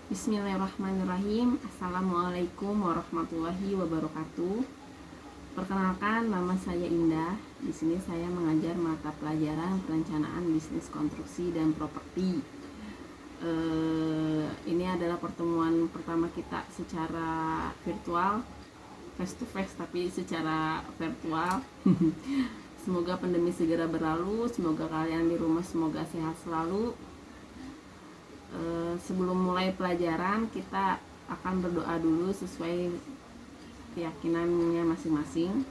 Bismillahirrahmanirrahim. Assalamualaikum warahmatullahi wabarakatuh. Perkenalkan, nama saya Indah. Di sini saya mengajar mata pelajaran perencanaan bisnis konstruksi dan properti. Ini adalah pertemuan pertama kita secara virtual, face to face tapi secara virtual. Semoga pandemi segera berlalu. Semoga kalian di rumah semoga sehat selalu. Sebelum mulai pelajaran, kita akan berdoa dulu sesuai keyakinannya masing-masing.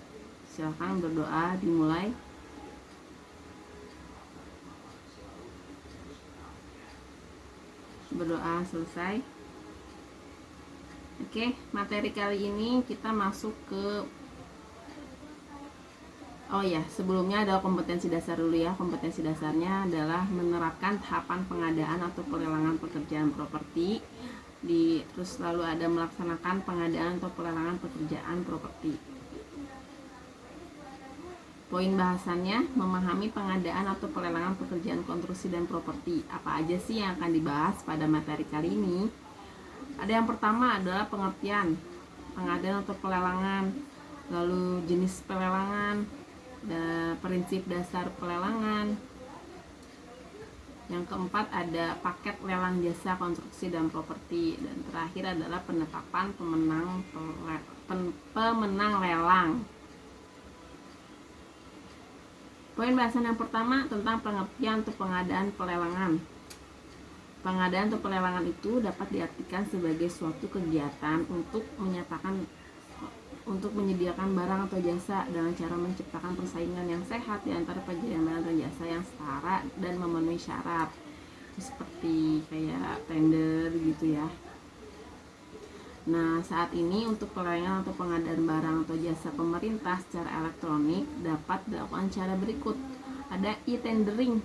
Silakan berdoa, dimulai. Berdoa selesai. Oke, materi kali ini kita masuk ke sebelumnya adalah kompetensi dasar dulu ya. Kompetensi dasarnya adalah menerapkan tahapan pengadaan atau pelelangan pekerjaan properti. Terus lalu ada melaksanakan pengadaan atau pelelangan pekerjaan properti. Poin bahasannya, memahami pengadaan atau pelelangan pekerjaan konstruksi dan properti. Apa aja sih yang akan dibahas pada materi kali ini? Ada yang pertama adalah pengertian pengadaan atau pelelangan, lalu jenis pelelangan, prinsip dasar pelelangan. Yang keempat ada paket lelang jasa konstruksi dan properti, dan terakhir adalah penetapan pemenang lelang. Poin bahasan yang pertama tentang pengertian atau pengadaan pelelangan. Pengadaan atau pelelangan itu dapat diartikan sebagai suatu kegiatan untuk menyediakan barang atau jasa dengan cara menciptakan persaingan yang sehat di antara penyedia barang atau jasa yang setara dan memenuhi syarat. Seperti kayak tender gitu ya. Nah, saat ini untuk pelelangan atau pengadaan barang atau jasa pemerintah secara elektronik dapat dilakukan cara berikut. Ada e-tendering.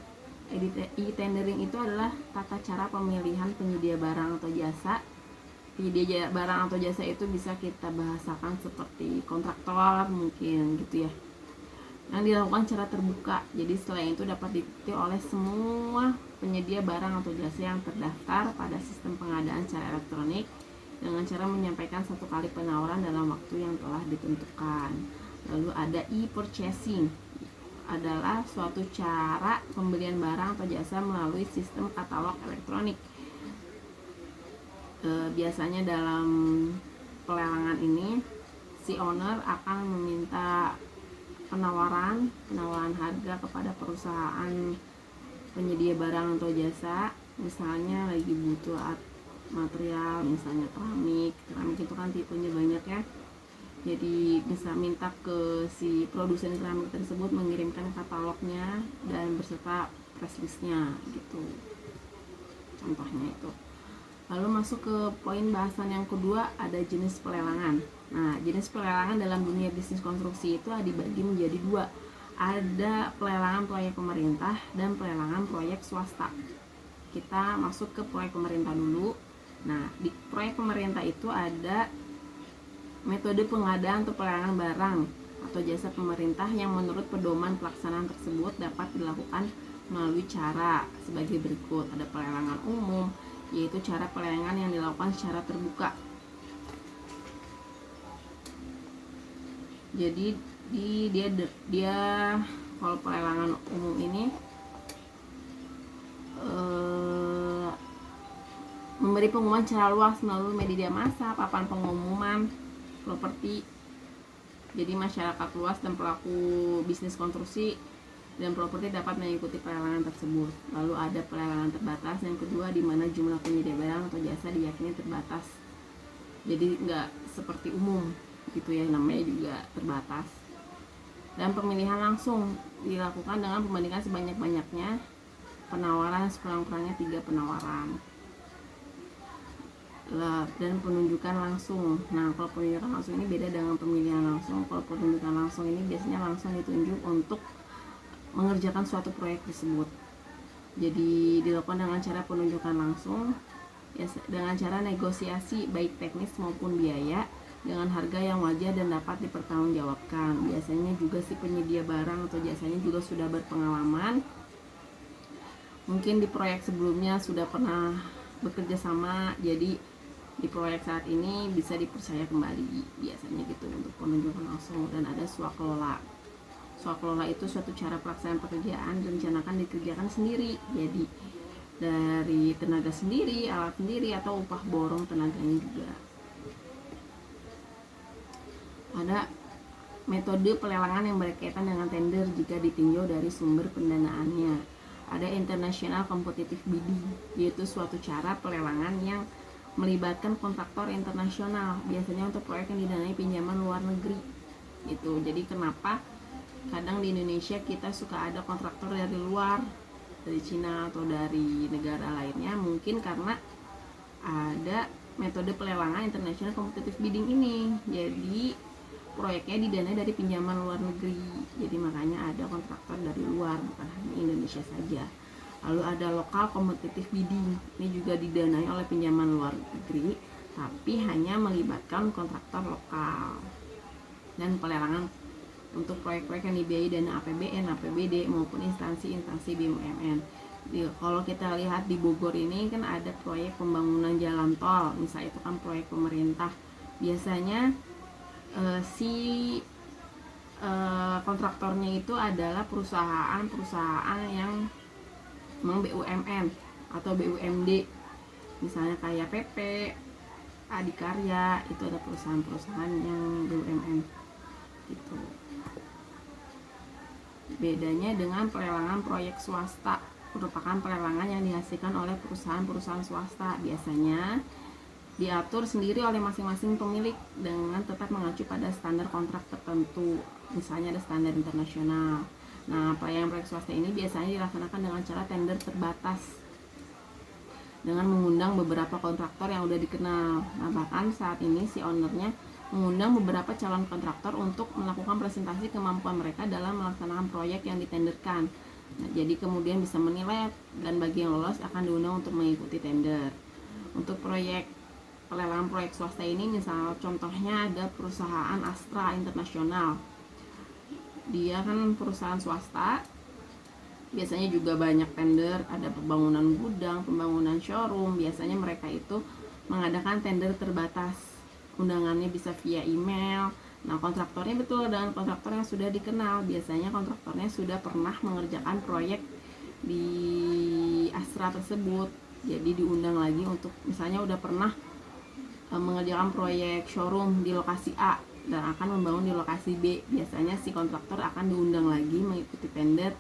E-tendering itu adalah tata cara pemilihan penyedia barang atau jasa. Penyedia barang atau jasa itu bisa kita bahasakan seperti kontraktor mungkin gitu ya, yang dilakukan secara terbuka. Jadi setelah itu dapat diikuti oleh semua penyedia barang atau jasa yang terdaftar pada sistem pengadaan secara elektronik dengan cara menyampaikan satu kali penawaran dalam waktu yang telah ditentukan. Lalu ada e-purchasing, adalah suatu cara pembelian barang atau jasa melalui sistem katalog elektronik. Biasanya dalam pelelangan ini si owner akan meminta penawaran harga kepada perusahaan penyedia barang atau jasa. Misalnya lagi butuh material, misalnya keramik itu kan tipenya banyak ya. Jadi bisa minta ke si produsen keramik tersebut mengirimkan katalognya dan beserta press listnya gitu. Contohnya itu. Lalu masuk ke poin bahasan yang kedua, ada jenis pelelangan. Nah, jenis pelelangan dalam dunia bisnis konstruksi itu dibagi menjadi dua. Ada pelelangan proyek pemerintah dan pelelangan proyek swasta. Kita masuk ke proyek pemerintah dulu. Nah, di proyek pemerintah itu ada metode pengadaan atau pelelangan barang atau jasa pemerintah yang menurut pedoman pelaksanaan tersebut dapat dilakukan melalui cara sebagai berikut. Ada pelelangan umum, yaitu cara pelelangan yang dilakukan secara terbuka. Jadi dia kalau pelelangan umum ini memberi pengumuman secara luas melalui media massa, papan pengumuman properti. Jadi masyarakat luas dan pelaku bisnis konstruksi dan properti dapat mengikuti pelelangan tersebut. Lalu ada pelelangan terbatas yang kedua, di mana jumlah penyedia barang atau jasa diyakini terbatas. Jadi nggak seperti umum gitu ya, namanya juga terbatas. Dan pemilihan langsung dilakukan dengan pembandingan sebanyak-banyaknya penawaran, sekurang-kurangnya 3 penawaran. Dan penunjukan langsung. Nah, kalau penunjukan langsung ini beda dengan pemilihan langsung. Kalau penunjukan langsung ini biasanya langsung ditunjuk untuk mengerjakan suatu proyek tersebut. Jadi dilakukan dengan cara penunjukan langsung ya, dengan cara negosiasi baik teknis maupun biaya dengan harga yang wajar dan dapat dipertanggungjawabkan. Biasanya juga si penyedia barang atau jasanya juga sudah berpengalaman. Mungkin di proyek sebelumnya sudah pernah bekerja sama, jadi di proyek saat ini bisa dipercaya kembali biasanya gitu untuk penunjukan langsung. Dan ada swakelola. Swakelola itu suatu cara pelaksanaan pekerjaan rencanakan dikerjakan sendiri, jadi dari tenaga sendiri, alat sendiri, atau upah borong tenaganya juga. Ada metode pelelangan yang berkaitan dengan tender jika ditinjau dari sumber pendanaannya. Ada international competitive bidding, yaitu suatu cara pelelangan yang melibatkan kontraktor internasional, biasanya untuk proyek yang didanai pinjaman luar negeri. Gitu. Jadi kenapa kadang di Indonesia kita suka ada kontraktor dari luar, dari Cina atau dari negara lainnya, mungkin karena ada metode pelelangan international competitive bidding ini. Jadi proyeknya didanai dari pinjaman luar negeri, jadi makanya ada kontraktor dari luar, bukan hanya Indonesia saja. Lalu ada lokal competitive bidding, ini juga didanai oleh pinjaman luar negeri, tapi hanya melibatkan kontraktor lokal. Dan pelelangan untuk proyek-proyek yang dibiayai dana APBN, APBD maupun instansi-instansi BUMN. Kalau kita lihat di Bogor ini kan ada proyek pembangunan jalan tol, misalnya itu kan proyek pemerintah. Biasanya kontraktornya itu adalah perusahaan yang memang BUMN atau BUMD, misalnya kayak PP, Adikarya, itu ada perusahaan-perusahaan yang BUMN gitu. Bedanya dengan pelelangan proyek swasta, merupakan pelelangan yang dihasilkan oleh perusahaan-perusahaan swasta, biasanya diatur sendiri oleh masing-masing pemilik dengan tetap mengacu pada standar kontrak tertentu, misalnya ada standar internasional. Nah, pelayanan proyek swasta ini biasanya dilaksanakan dengan cara tender terbatas dengan mengundang beberapa kontraktor yang udah dikenal. Nah, bahkan saat ini si ownernya mengundang beberapa calon kontraktor untuk melakukan presentasi kemampuan mereka dalam melaksanakan proyek yang ditenderkan. Nah, jadi kemudian bisa menilai, dan bagi yang lolos akan diundang untuk mengikuti tender. Untuk pelelangan proyek swasta ini, misal contohnya ada perusahaan Astra Internasional. Dia kan perusahaan swasta, biasanya juga banyak tender, ada pembangunan gudang, pembangunan showroom. Biasanya mereka itu mengadakan tender terbatas, undangannya bisa via email. Nah, kontraktornya betul dengan kontraktor yang sudah dikenal, biasanya kontraktornya sudah pernah mengerjakan proyek di Astra tersebut, jadi diundang lagi untuk, misalnya udah pernah mengerjakan proyek showroom di lokasi A dan akan membangun di lokasi B, biasanya si kontraktor akan diundang lagi mengikuti tender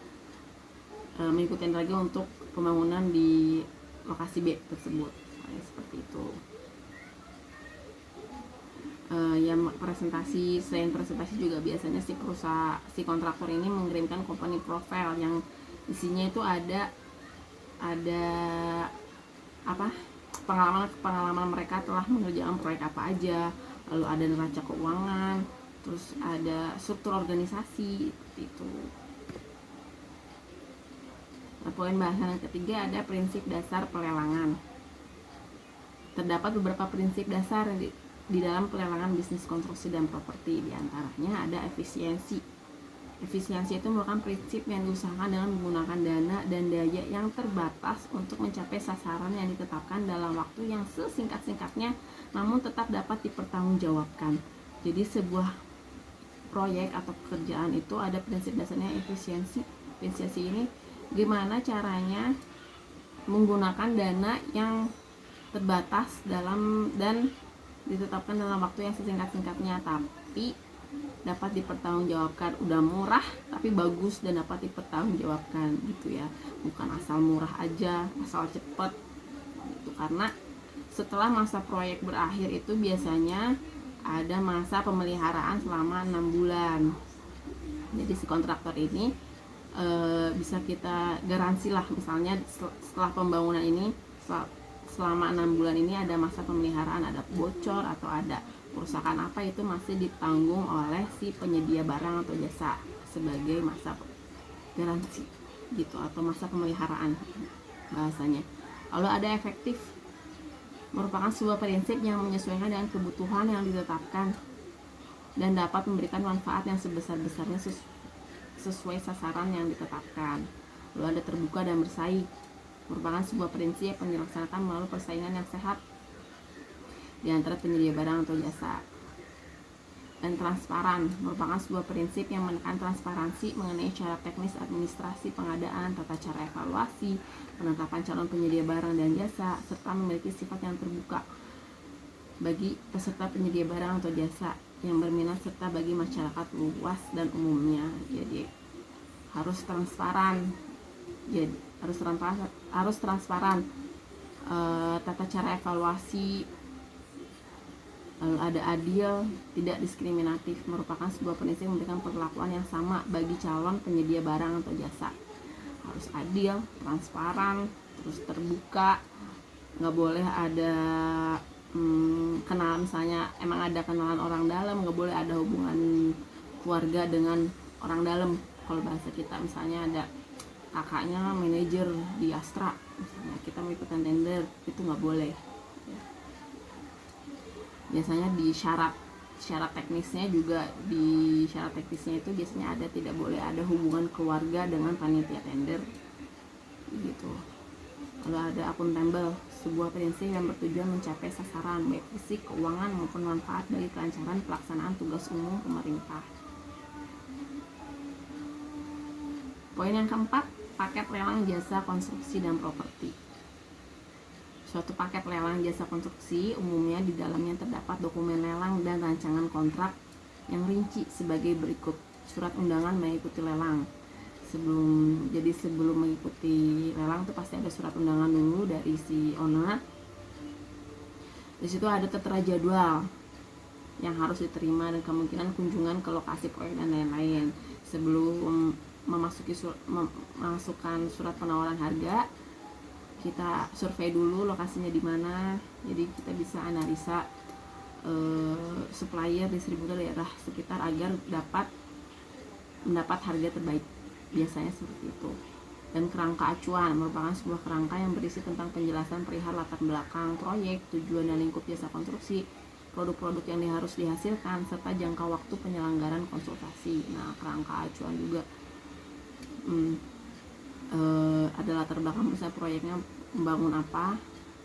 lagi untuk pembangunan di lokasi B tersebut. Seperti itu. Selain presentasi juga biasanya si kontraktor ini mengirimkan company profile yang isinya itu ada pengalaman mereka telah mengerjakan proyek apa aja, lalu ada neraca keuangan, terus ada struktur organisasi itu. Nah, poin bahasan yang ketiga ada prinsip dasar pelelangan. Terdapat beberapa prinsip dasar di dalam pelelangan bisnis konstruksi dan properti. Di antaranya ada efisiensi. Efisiensi itu merupakan prinsip yang diusahakan dengan menggunakan dana dan daya yang terbatas untuk mencapai sasaran yang ditetapkan dalam waktu yang sesingkat-singkatnya, namun tetap dapat dipertanggungjawabkan. Jadi sebuah proyek atau pekerjaan itu ada prinsip dasarnya efisiensi. Efisiensi ini gimana caranya menggunakan dana yang terbatas dan ditetapkan dalam waktu yang sesingkat-singkatnya, tapi dapat dipertanggungjawabkan. Udah murah tapi bagus dan dapat dipertanggungjawabkan gitu ya, bukan asal murah aja, asal cepet gitu. Karena setelah masa proyek berakhir itu biasanya ada masa pemeliharaan selama 6 bulan. Jadi si kontraktor ini bisa kita garansi lah, misalnya setelah pembangunan ini selama 6 bulan ini ada masa pemeliharaan, ada bocor atau ada kerusakan apa, itu masih ditanggung oleh si penyedia barang atau jasa sebagai masa garansi gitu, atau masa pemeliharaan bahasanya. Lalu ada efektif, merupakan sebuah prinsip yang menyesuaikan dengan kebutuhan yang ditetapkan dan dapat memberikan manfaat yang sebesar-besarnya sesuai sasaran yang ditetapkan. Lalu ada terbuka dan bersaing. merupakan sebuah prinsip yang dilaksanakan melalui persaingan yang sehat di antara penyedia barang atau jasa. Dan transparan merupakan sebuah prinsip yang menekan transparansi mengenai cara teknis administrasi pengadaan, tata cara evaluasi, penetapan calon penyedia barang dan jasa, serta memiliki sifat yang terbuka bagi peserta penyedia barang atau jasa yang berminat serta bagi masyarakat luas dan umumnya. Jadi harus transparan. Jadi harus transparan. Tata cara evaluasi ada adil, tidak diskriminatif, merupakan sebuah prinsip memberikan perlakuan yang sama bagi calon penyedia barang atau jasa. Harus adil, transparan, terus terbuka, nggak boleh ada kenalan, misalnya emang ada kenalan orang dalam, nggak boleh ada hubungan keluarga dengan orang dalam. Kalau bahasa kita misalnya ada kakaknya manajer di Astra, misalnya kita mau ikutan tender, itu nggak boleh. Biasanya di syarat teknisnya juga, di syarat teknisnya itu biasanya ada tidak boleh ada hubungan keluarga dengan panitia tender gitu. Kalau ada akuntabel, sebuah prinsip yang bertujuan mencapai sasaran baik fisik, keuangan maupun manfaat bagi kelancaran pelaksanaan tugas umum pemerintah. Poin yang keempat, paket lelang jasa konstruksi dan properti. Suatu paket lelang jasa konstruksi umumnya di dalamnya terdapat dokumen lelang dan rancangan kontrak yang rinci sebagai berikut. Surat undangan mengikuti lelang. Sebelum mengikuti lelang itu pasti ada surat undangan dulu dari si owner. Di situ ada tertera jadwal yang harus diterima dan kemungkinan kunjungan ke lokasi proyek dan lain-lain. Sebelum memasukkan surat penawaran harga, kita survei dulu lokasinya di mana, jadi kita bisa analisa supplier, distributor daerah sekitar agar dapat mendapat harga terbaik, biasanya seperti itu. Dan kerangka acuan merupakan sebuah kerangka yang berisi tentang penjelasan perihal latar belakang proyek, tujuan dan lingkup jasa konstruksi, produk-produk yang harus dihasilkan, serta jangka waktu penyelenggaraan konsultasi. Nah, kerangka acuan juga ada latar belakang misalnya proyeknya membangun apa,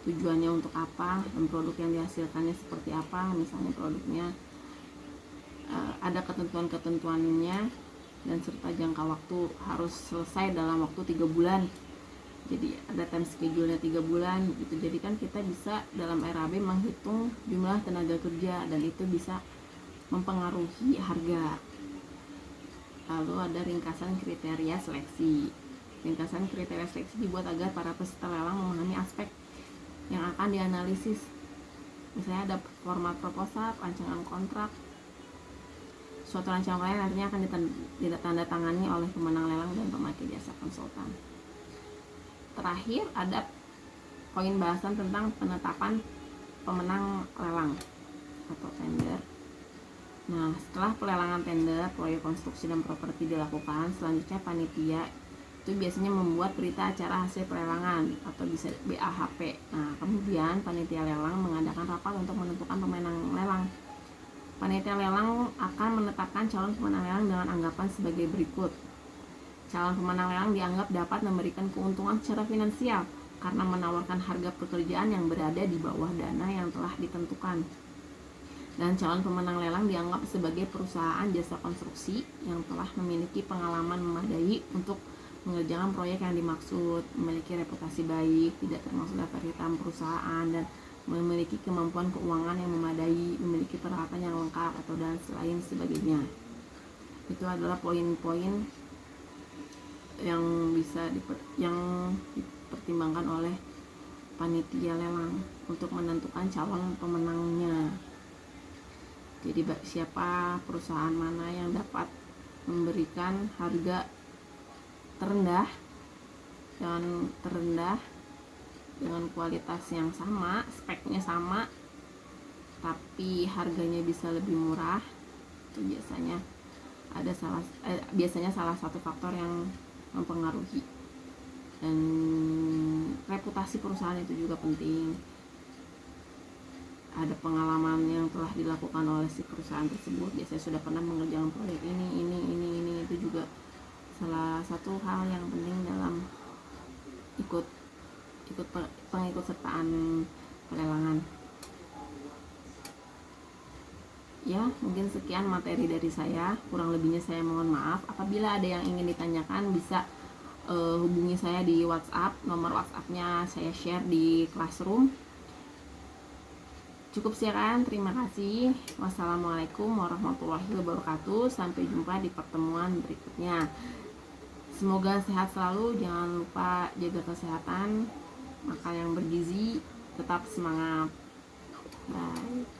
tujuannya untuk apa, dan produk yang dihasilkannya seperti apa. Misalnya produknya ada ketentuan-ketentuannya dan serta jangka waktu harus selesai dalam waktu 3 bulan. Jadi ada time schedule-nya 3 bulan gitu. Jadi kan kita bisa dalam RAB menghitung jumlah tenaga kerja dan itu bisa mempengaruhi harga. Lalu ada ringkasan kriteria seleksi. Ringkasan kriteria seleksi dibuat agar para peserta lelang memahami aspek yang akan dianalisis. Misalnya ada format proposal, rancangan kontrak. Suatu rancangan kontrak nantinya akan ditandatangani oleh pemenang lelang dan pemakai jasa konsultan. Terakhir ada poin bahasan tentang penetapan pemenang lelang atau tender. Nah, setelah pelelangan tender, proyek konstruksi dan properti dilakukan, selanjutnya panitia itu biasanya membuat berita acara hasil pelelangan atau bisa BAHP. Nah, kemudian panitia lelang mengadakan rapat untuk menentukan pemenang lelang. Panitia lelang akan menetapkan calon pemenang lelang dengan anggapan sebagai berikut. Calon pemenang lelang dianggap dapat memberikan keuntungan secara finansial karena menawarkan harga pekerjaan yang berada di bawah dana yang telah ditentukan. Dan calon pemenang lelang dianggap sebagai perusahaan jasa konstruksi yang telah memiliki pengalaman memadai untuk mengerjakan proyek yang dimaksud, memiliki reputasi baik, tidak termasuk daftar hitam perusahaan, dan memiliki kemampuan keuangan yang memadai, memiliki peralatan yang lengkap atau dan lain sebagainya. Itu adalah poin-poin yang bisa dipertimbangkan oleh panitia lelang untuk menentukan calon pemenangnya. Jadi siapa perusahaan mana yang dapat memberikan harga terendah dengan kualitas yang sama, speknya sama, tapi harganya bisa lebih murah. Itu biasanya salah satu faktor yang mempengaruhi. Dan reputasi perusahaan itu juga penting. Ada pengalaman yang telah dilakukan oleh si perusahaan tersebut, biasanya sudah pernah mengerjakan proyek ini, itu juga salah satu hal yang penting dalam ikut pengikut sertaan pelelangan. Ya, mungkin sekian materi dari saya. Kurang lebihnya saya mohon maaf. Apabila ada yang ingin ditanyakan, bisa hubungi saya di WhatsApp. Nomor WhatsAppnya saya share di Classroom. Cukup sekian, terima kasih. Wassalamualaikum warahmatullahi wabarakatuh. Sampai jumpa di pertemuan berikutnya. Semoga sehat selalu. Jangan lupa jaga kesehatan, makan yang bergizi, tetap semangat. Bye.